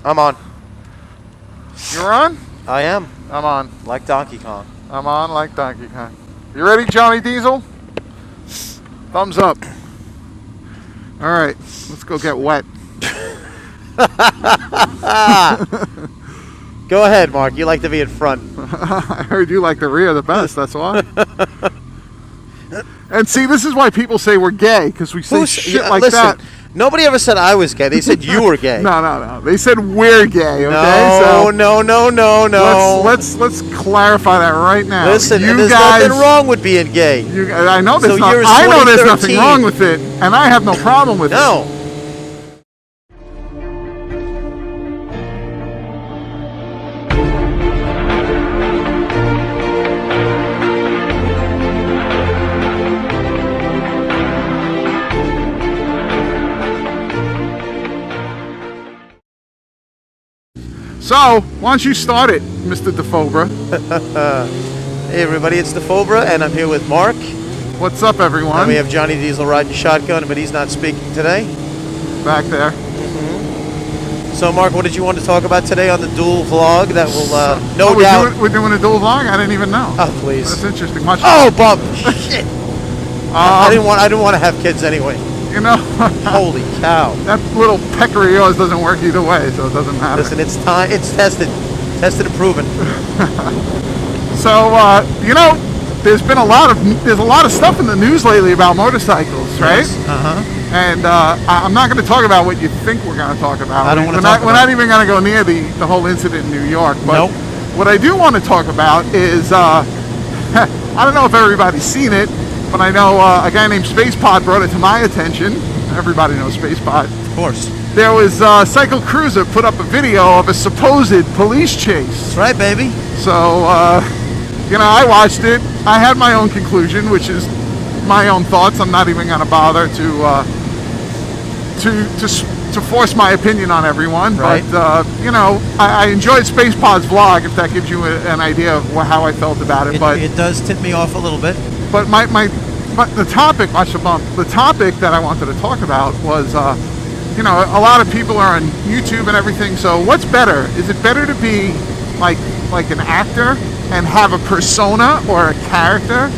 I'm on. You're on? I am. I'm on. Like Donkey Kong. I'm on like Donkey Kong. You ready, Johnny Diesel? Thumbs up. All right, let's go get wet. Go ahead, Mark. You like to be in front. I heard you like the rear the best, that's why. And see, this is why people say we're gay, because we say shit like listen, that. Nobody ever said I was gay. They said you were gay. No. They said we're gay, okay? No, so no. Let's clarify that right now. Listen, you there's guys, nothing wrong with being gay. I know there's nothing wrong with it, and I have no problem with it. No. So, why don't you start it, Mr. Dafobra? Hey everybody, it's Dafobra, and I'm here with Mark. What's up, everyone? And we have Johnny Diesel riding shotgun, but he's not speaking today. Back there. So, Mark, what did you want to talk about today on the dual vlog? That will, no doubt. We're doing a dual vlog? I didn't even know. Oh, please. That's interesting. Watch Oh, bump! Shit! I didn't want to have kids anyway. You know, holy cow! That little pecker of yours doesn't work either way, so it doesn't matter. Listen, it's time. It's tested and proven. So, you know, there's a lot of stuff in the news lately about motorcycles, right? Yes. And I'm not going to talk about what you think we're going to talk about. I don't want to talk about. We're not even going to go near the whole incident in New York. But nope. What I do want to talk about is, I don't know if everybody's seen it, but I know a guy named SpacePod brought it to my attention. Everybody knows SpacePod. Of course. There was Cycle Cruiser put up a video of a supposed police chase. That's right, baby. So, you know, I watched it. I had my own conclusion, which is my own thoughts. I'm not even going to bother to force my opinion on everyone. Right. But, you know, I enjoyed SpacePod's vlog, if that gives you an idea of how I felt about it. But it does tip me off a little bit. But the topic, watch the bump. The topic that I wanted to talk about was, you know, a lot of people are on YouTube and everything. So what's better? Is it better to be like an actor and have a persona or a character,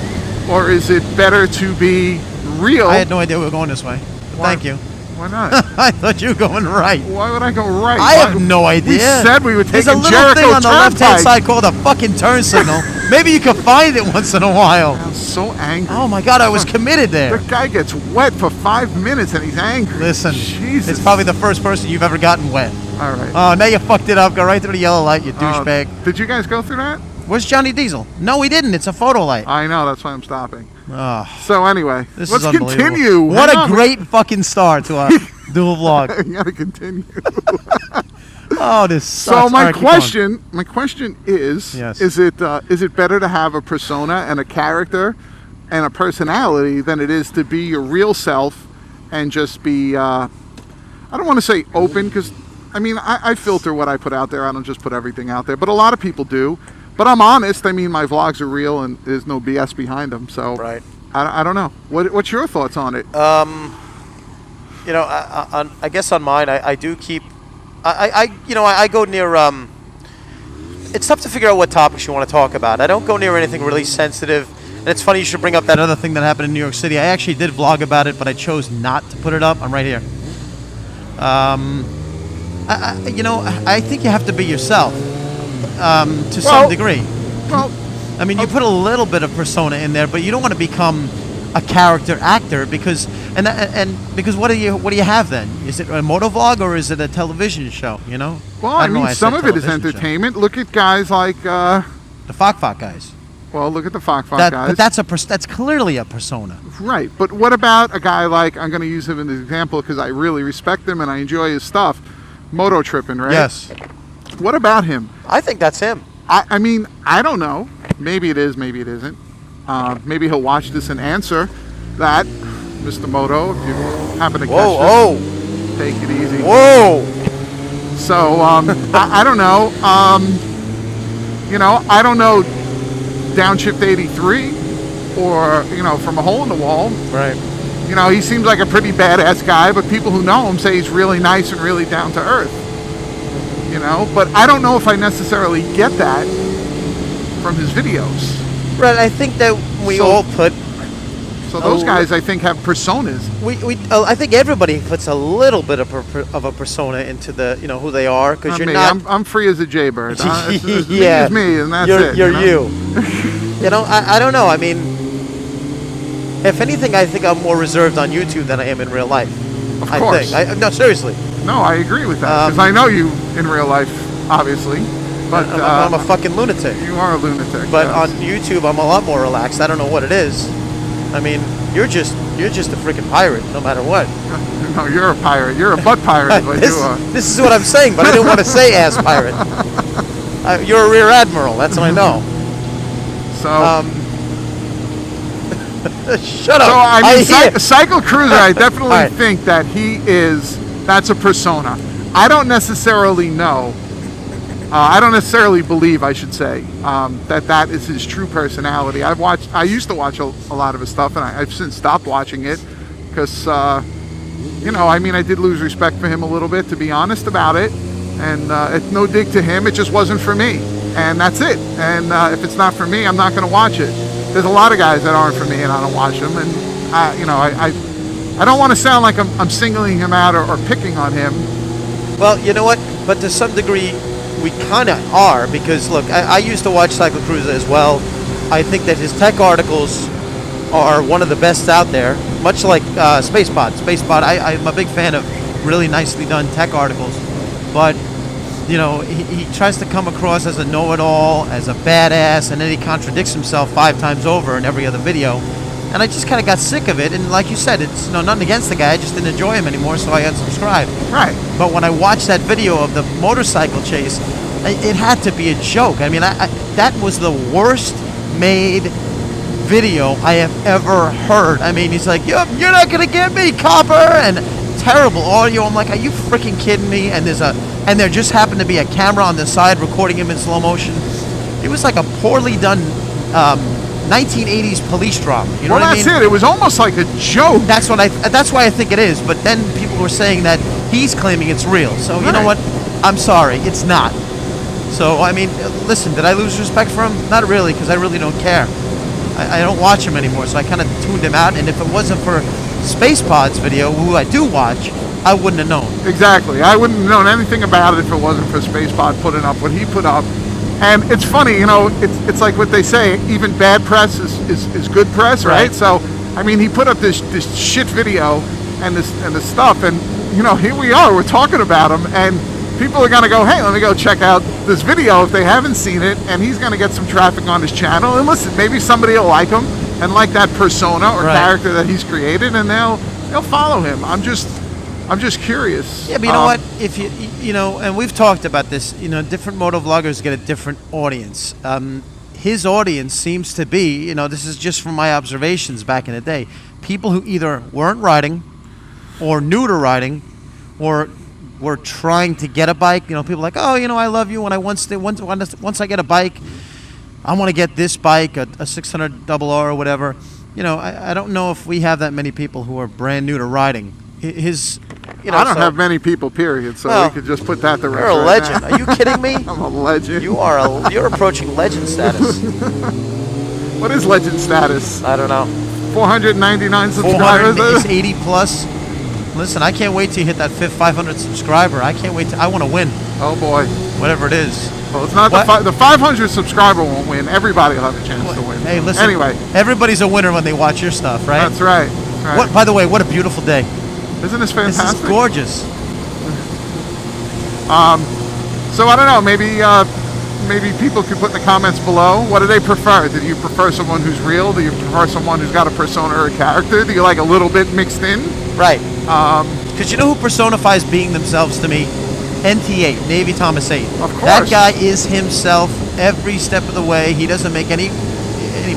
or is it better to be real? I had no idea we were going this way. Thank you. Why not? I thought you were going right. Why would I go right? I have no idea. We said we were taking There's a little Jericho thing on the Turnpike. left-hand side called a fucking turn signal. Maybe you can find it once in a while. I'm so angry. Oh my God, I was committed there. The guy gets wet for 5 minutes and he's angry. Listen, Jesus. It's probably the first person you've ever gotten wet. All right. Oh, now you fucked it up. Go right through the yellow light, you douchebag. Did you guys go through that? Where's Johnny Diesel? No, we didn't. It's a photo light. I know. That's why I'm stopping. Oh, So anyway, this let's is unbelievable. continue. What Hang a on. great fucking start to our dual vlog. You gotta continue. Oh, this sucks. So All my right, keep going. question is: Yes. is it better to have a persona and a character and a personality than it is to be your real self and just be? I don't want to say open, because I mean I filter what I put out there. I don't just put everything out there, but a lot of people do. But I'm honest. I mean, my vlogs are real and there's no BS behind them. So Right. I don't know. What's your thoughts on it? You know, I guess on mine, I do keep, I go near, it's tough to figure out what topics you want to talk about. I don't go near anything really sensitive. And it's funny you should bring up that other thing that happened in New York City. I actually did vlog about it, but I chose not to put it up. I'm right here. You know, I think you have to be yourself to some degree. Well, I mean, you put a little bit of persona in there, but you don't want to become a character actor because because what do you have then? Is it a motovlog or is it a television show? You know. well, I don't know mean, why some said of it is television show. entertainment. Look at guys like. The Fok guys. Well, look at the Fok guys. But that's clearly a persona. Right, but what about a guy like, I'm going to use him as an example because I really respect him and I enjoy his stuff, Moto Trippin', right? Yes. What about him? I think that's him. I mean, I don't know. Maybe it is, maybe it isn't. Maybe he'll watch this and answer that, Mr. Moto, if you happen to catch this. Take it easy. Whoa! So, I don't know. You know, I don't know Downshift 83 or, you know, From a Hole in the Wall. Right. You know, he seems like a pretty badass guy, but people who know him say he's really nice and really down to earth. you know. But I don't know if I necessarily get that from his videos. Right, I think that we So- all put. So those guys, I think, have personas. I think everybody puts a little bit of a persona into the, you know, who they are, because you're me. not. I'm free as a jaybird. It's Yeah, me is me, and that's you're, it. You're you. you. You know, I don't know. I mean, if anything, I think I'm more reserved on YouTube than I am in real life. Of course. No, seriously. No, I agree with that, because I know you in real life, obviously. But I'm a fucking lunatic. You are a lunatic. But yes. on YouTube, I'm a lot more relaxed. I don't know what it is. I mean, you're just a freaking pirate, no matter what. No, you're a pirate. You're a butt pirate, is what you are. This is what I'm saying, but I didn't want to say ass pirate. You're a rear admiral. That's what I know. So. Shut up. So I mean, hear- Cycle Cruiser, I definitely All right. think that that's a persona. I don't necessarily know. I don't necessarily believe, I should say, that is his true personality. I used to watch a lot of his stuff, and I've since stopped watching it because, you know, I mean, I did lose respect for him a little bit, to be honest about it. And it's no dig to him. It just wasn't for me, and that's it. And if it's not for me, I'm not going to watch it. There's a lot of guys that aren't for me, and I don't watch them. And you know, I don't want to sound like I'm singling him out or picking on him. Well, you know what? But to some degree, we kind of are, because look, I used to watch Cycle Cruiser as well. I think that his tech articles are one of the best out there, much like SpacePod. SpacePod, I'm a big fan of really nicely done tech articles, but you know, he tries to come across as a know-it-all, as a badass, and then he contradicts himself 5 times over in every other video. And I just kind of got sick of it. And like you said, it's nothing against the guy. I just didn't enjoy him anymore, so I unsubscribed. Right. But when I watched that video of the motorcycle chase, it had to be a joke. I mean, that was the worst made video I have ever heard. I mean, he's like, you're not going to get me, copper, and terrible audio. I'm like, are you freaking kidding me? And there just happened to be a camera on the side recording him in slow motion. It was like a poorly done 1980s police drama. You know what I mean? Well, that's it. It was almost like a joke. That's why I think it is. But then people were saying that he's claiming it's real. So you know what? I'm sorry, it's not. So I mean, listen, did I lose respect for him? Not really, because I really don't care. I don't watch him anymore, so I kind of tuned him out. And if it wasn't for SpacePod's video, who I do watch, I wouldn't have known. Exactly. I wouldn't have known anything about it if it wasn't for SpacePod putting up what he put up. And it's funny, you know, it's like what they say, even bad press is good press, right? So, I mean, he put up this shit video and this stuff, and, you know, here we are, we're talking about him, and people are going to go, hey, let me go check out this video if they haven't seen it, and he's going to get some traffic on his channel, and listen, maybe somebody will like him and like that persona or character that he's created, and they'll follow him. I'm just curious. Yeah, but you know what? If you know, and we've talked about this, you know, different motovloggers get a different audience. His audience seems to be, you know, this is just from my observations back in the day, people who either weren't riding or new to riding or were trying to get a bike. You know, people like, oh, you know, I love you. When once I get a bike, I want to get this bike, a 600 RR or whatever. You know, I don't know if we have that many people who are brand new to riding. I don't have many people, period. So we could just put that to rest. You're a legend. Are you kidding me? I'm a legend. You're approaching legend status. What is legend status? I don't know. 499 subscribers. 480 plus. Listen, I can't wait to hit that 500 subscriber. I can't wait I want to win. Oh boy. Whatever it is. Well, it's not the 500 subscriber won't win. Everybody will have a chance to win. Hey, listen. Anyway, everybody's a winner when they watch your stuff, right? That's right. What? By the way, what a beautiful day. Isn't this fantastic? This is gorgeous. So I don't know. Maybe people could put in the comments below. What do they prefer? Do you prefer someone who's real? Do you prefer someone who's got a persona or a character? Do you like a little bit mixed in? Right. Because you know who personifies being themselves to me? NT8, Navy Thomas 8. Of course. That guy is himself every step of the way. He doesn't make any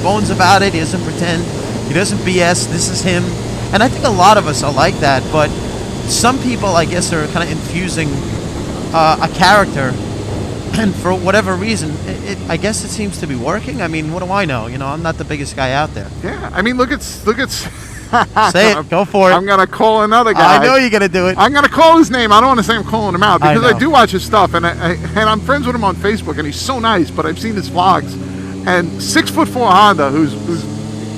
bones about it. He doesn't pretend. He doesn't BS. This is him. And I think a lot of us are like that. But some people, I guess, are kind of infusing a character. And for whatever reason, I guess it seems to be working. I mean, what do I know? You know, I'm not the biggest guy out there. Yeah. I mean, look at Say it. Go for it. I'm gonna call another guy. I know you're gonna do it. I'm gonna call his name. I don't want to say I'm calling him out because I I know. do watch his stuff, and I'm friends with him on Facebook, and he's so nice. But I've seen his vlogs, and 6'4" Honda, who's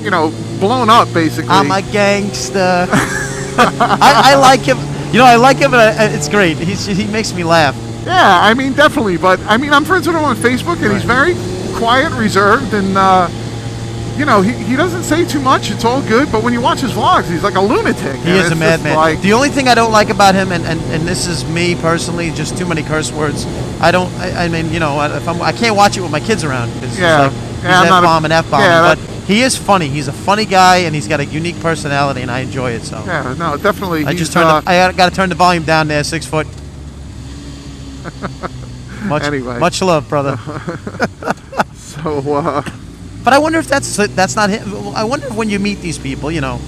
you know, blown up basically. I'm a gangster. I like him. You know, I like him, and it's great. He makes me laugh. Yeah, I mean, definitely. But I mean, I'm friends with him on Facebook, and he's very quiet, reserved, and you know, he doesn't say too much. It's all good. But when you watch his vlogs, he's like a lunatic. He is a madman. Like, the only thing I don't like about him, and this is me personally, just too many curse words. I mean, you know, I can't watch it with my kids around. It's yeah, like, he's I'm F-bomb and F-bomb. Yeah, but he is funny. He's a funny guy, and he's got a unique personality, and I enjoy it. So yeah, no, definitely. I just turned. I got to turn the volume down there. 6 foot. Anyway, much love, brother. So. But I wonder if that's not him. I wonder if when you meet these people, you know,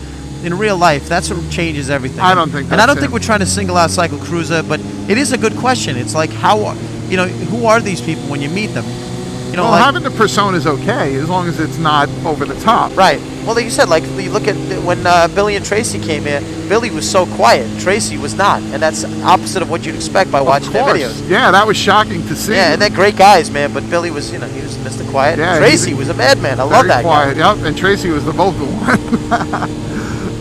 in real life, that's what changes everything. I don't think that's And I don't think him. we're trying to single out Cycle Cruiser, but it is a good question. It's like, you know, who are these people when you meet them? You know, Well, like, having the persona is okay as long as it's not over the top. right. Well, like you said, like you look at when Billy and Tracy came here. Billy was so quiet. Tracy was not, and that's opposite of what you'd expect by watching their videos. Yeah, that was shocking to see. Yeah, and they're great guys, man. But Billy was, you know, he was Mr. Quiet. Yeah, Tracy was a madman. I love very that quiet. guy. Yep, and Tracy was the vocal one.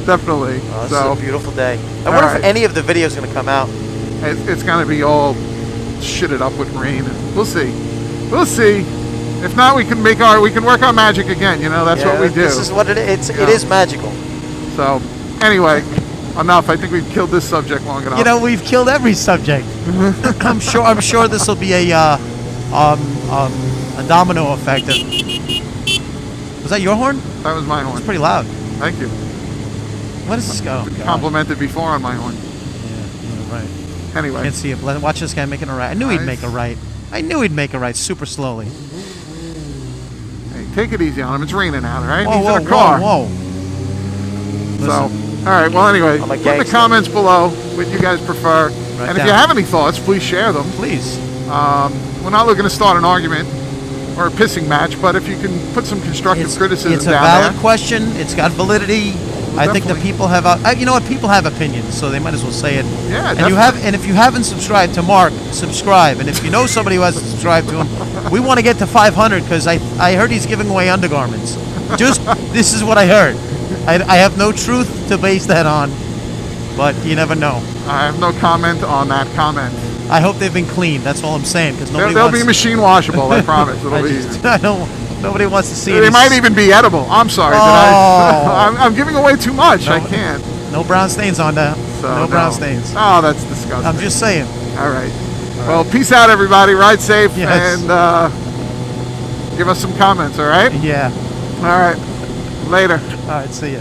Definitely. Oh, this So is a beautiful day. I all wonder right. if any of the videos are going to come out. it's going to be all shitted up with rain. We'll see. We'll see. If not, we can work our magic again. You know, that's what we do. This is what it is. It Yeah. is magical. So, anyway, enough. I think we've killed this subject long enough. You know, we've killed every subject. I'm sure this will be a domino effect. Was that your horn? That was my horn. It's pretty loud. Thank you. What is this guy? Oh, God. Complimented before on my horn. Yeah, right. Anyway. Can't see it. Watch this guy making a right. I knew he'd Nice. make a right. I knew he'd make a right super slowly. Hey, take it easy on him. It's raining out, all right? Whoa, He's whoa, in a car. whoa, So, Listen. all right. Well, anyway, I'm a put in the gangster. comments below what you guys prefer. Right And if down. you have any thoughts, please share them. Please. We're not looking to start an argument or a pissing match, but if you can put some constructive criticism It's a down valid there. question. It's got validity. I think the definitely. people have, you know what? People have opinions, so they might as well say it. Yeah, And if you haven't subscribed to Mark, subscribe. And if you know somebody who hasn't subscribed to him, we want to get to 500 because I heard he's giving away undergarments. Just this is what I heard. I have no truth to base that on, but you never know. I have no comment on that comment. I hope they've been cleaned. That's all I'm saying because nobody They'll wants. be machine washable, I promise. It'll be. I don't. Nobody wants to see. They any might even be edible. I'm sorry. Oh. I'm giving away too much. No. I can't. No brown stains on that. So, no brown stains. Oh, that's disgusting. I'm just saying. All right. Well, peace out, everybody. Ride safe Yes. and give us some comments, all right? Yeah. All right. Later. All right. See ya.